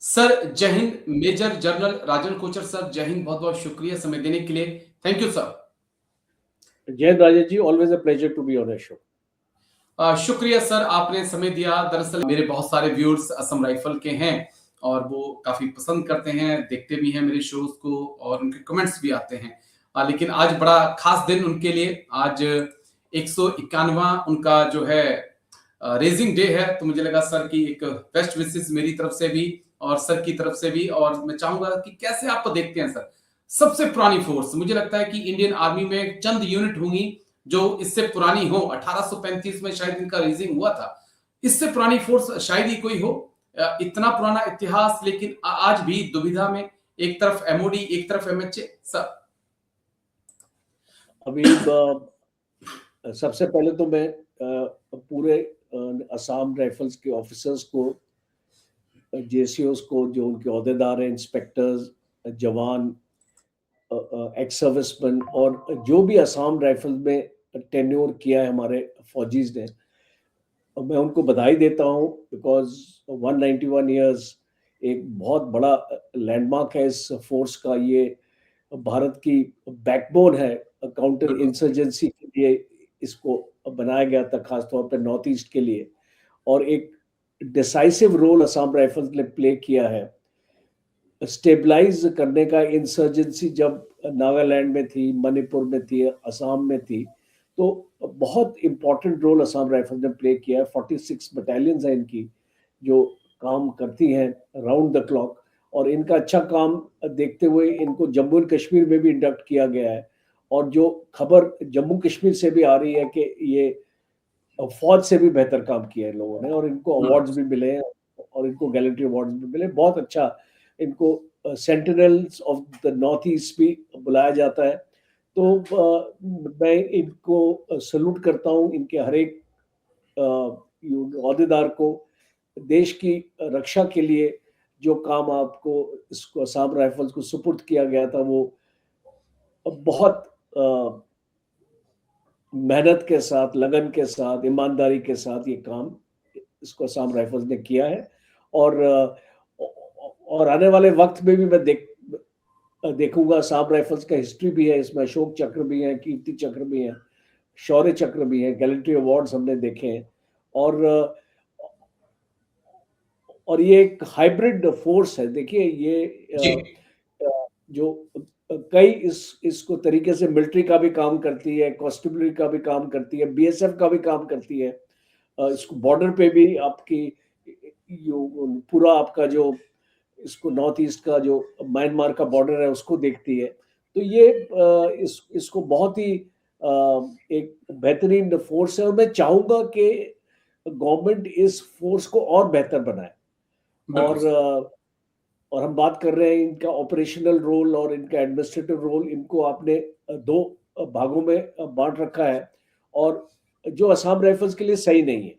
Sir जय हिंद। Major general Rajan Kochhar sir, जय हिंद। बहुत बहुत शुक्रिया समय देने के लिए। Thank you sir. जय Rajesh ji, always a pleasure to be on your show. शुक्रिया सर, आपने समय दिया। दरअसल मेरे बहुत सारे व्यूअर्स असम राइफल के हैं और वो काफी पसंद करते हैं, देखते भी हैं मेरे शोज को और उनके कमेंट्स भी आते हैं। लेकिन आज बड़ा खास दिन उनके लिए। आज 191वां उनका जो है रेजिंग डे है। तो मुझे लगा सर की एक बेस्ट विशेस मेरी तरफ से भी और सर की तरफ से भी। और मैं चाहूंगा कि कैसे आप देखते हैं सर, सबसे पुरानी फोर्स मुझे लगता है कि इंडियन आर्मी में चंद यूनिट होंगी जो इससे पुरानी हो। 1835 में शायद इनका रेजिंग हुआ था। इससे पुरानी फोर्स शायद ही कोई हो। इतना पुराना इतिहास, लेकिन आज भी दुविधा में। एक तरफ एमओडी, एक तरफ एमएचए सर। अभी सबसे पहले तो मैं पूरे असम राइफल्स के ऑफिसर्स को, जेसीओस को, जो उनके ओहदेदार हैं, इंस्पेक्टर्स, जवान, एक्स सर्विसमैन और जो भी असम राइफल्स में टेन्योर किया है हमारे फौजीज ने, मैं उनको बधाई देता हूँ। बिकॉज 191 ईयर्स एक बहुत बड़ा लैंडमार्क है इस फोर्स का। ये भारत की बैकबोन है काउंटर बिल्कुल इंसर्जेंसी के लिए। इसको बनाया गया था खासतौर पर नॉर्थ ईस्ट के लिए, और एक डिसाइसिव रोल असम राइफल्स ने प्ले किया है स्टेबलाइज करने का। इंसर्जेंसी जब नागालैंड में थी, मणिपुर में थी, असम में थी, तो बहुत इंपॉर्टेंट रोल असम राइफल्स ने प्ले किया है। 46 बटालियंस हैं इनकी जो काम करती हैं राउंड द क्लॉक, और इनका अच्छा काम देखते हुए इनको जम्मू एंड कश्मीर में भी इंडक्ट किया गया है। और जो खबर जम्मू कश्मीर से भी आ रही है कि ये फौज से भी बेहतर काम किया है इन लोगों ने, और इनको अवार्ड्स भी मिले हैं और इनको गैलेंट्री अवार्ड्स भी मिले। बहुत अच्छा। इनको sentinels of the north east भी बुलाया जाता है। तो मैं इनको सल्यूट करता हूँ, इनके हर एक ओहदेदार को। देश की रक्षा के लिए जो काम आपको इसको असम राइफल्स को सुपुर्द किया गया था, वो बहुत मेहनत के साथ, लगन के साथ, ईमानदारी के साथ ये काम इसको असम राइफल्स ने किया है। और आने वाले वक्त में भी मैं देखूंगा। असम राइफल्स का हिस्ट्री भी है इसमें, अशोक चक्र भी है, कीर्ति चक्र भी है, शौर्य चक्र भी है, गैलेंट्री अवार्ड्स हमने देखे हैं। और ये एक हाइब्रिड फोर्स है। देखिए ये जो कई इसको तरीके से मिलिट्री का भी काम करती है, कॉन्स्टेबलरी का भी काम करती है, बीएसएफ का भी काम करती है। इसको बॉर्डर पे भी आपकी पूरा आपका जो इसको नॉर्थ ईस्ट का जो म्यांमार का बॉर्डर है उसको देखती है। तो ये इसको बहुत ही एक बेहतरीन फोर्स है, और मैं चाहूंगा कि गवर्नमेंट इस फोर्स को और बेहतर बनाए। और हम बात कर रहे हैं इनका ऑपरेशनल रोल और इनका एडमिनिस्ट्रेटिव रोल। इनको आपने दो भागों में बांट रखा है, और जो असम राइफल्स के लिए सही नहीं है।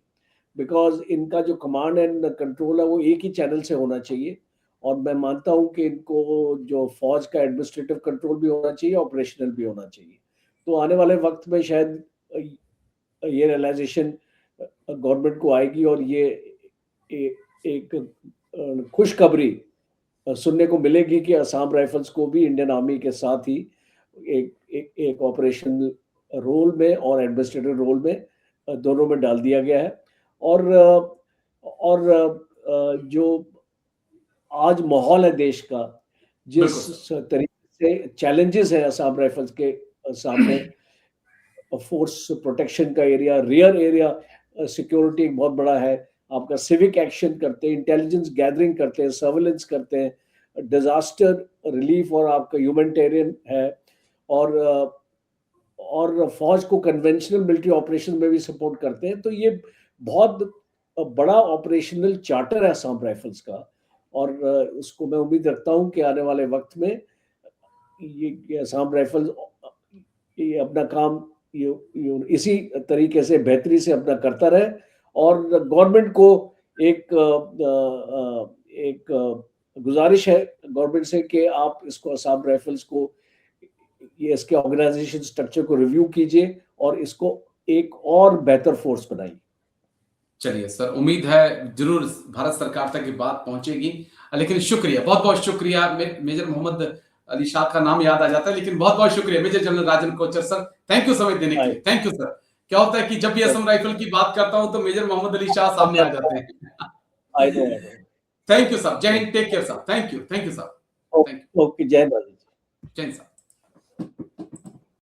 बिकॉज इनका जो कमांड एंड कंट्रोल है वो एक ही चैनल से होना चाहिए। और मैं मानता हूं कि इनको जो फौज का एडमिनिस्ट्रेटिव कंट्रोल भी होना चाहिए, ऑपरेशनल भी होना चाहिए। तो आने वाले वक्त में शायद ये रियलाइजेशन गवर्नमेंट को आएगी, और ये एक खुशखबरी सुनने को मिलेगी कि असम राइफल्स को भी इंडियन आर्मी के साथ ही एक ऑपरेशनल रोल में और एडमिनिस्ट्रेटिव रोल में दोनों में डाल दिया गया है। और जो आज माहौल है देश का, जिस तरीके से चैलेंजेस है असम राइफल्स के सामने, फोर्स प्रोटेक्शन का एरिया, रियर एरिया सिक्योरिटी एक बहुत बड़ा है। आपका सिविक एक्शन करते हैं, इंटेलिजेंस गैदरिंग करते हैं, सर्वेलेंस करते हैं, डिजास्टर रिलीफ और आपका ह्यूमैनिटेरियन है। और फौज को कन्वेंशनल मिलिट्री ऑपरेशन में भी सपोर्ट करते हैं। तो ये बहुत बड़ा ऑपरेशनल चार्टर है असम राइफल्स का, और उसको मैं उम्मीद रखता हूं कि आने वाले वक्त में ये असम राइफल्स ये अपना काम ये इसी तरीके से बेहतरी से अपना करता रहे। और गवर्नमेंट को एक गुजारिश है गवर्नमेंट से कि आप इसको असम राइफल्स को ये इसके ऑर्गेनाइजेशन स्ट्रक्चर को रिव्यू कीजिए और इसको एक और बेहतर फोर्स बनाइए। चलिए सर, उम्मीद है जरूर भारत सरकार तक ये बात पहुंचेगी। लेकिन शुक्रिया, बहुत बहुत शुक्रिया। मेजर मोहम्मद अली शाह का नाम याद आ जाता है, लेकिन बहुत बहुत शुक्रिया major general Rajan Kochhar sir, thank you समय देने के लिए। Thank you sir. क्या होता है कि जब भी असम राइफल की बात करता हूं तो मेजर मोहम्मद अली शाह सामने आ जाते हैं। I know, I know. Thank you sir, जय हिंद, take care sir, thank you sir, thank you. Okay, जय हिंद। जय हिंद सर।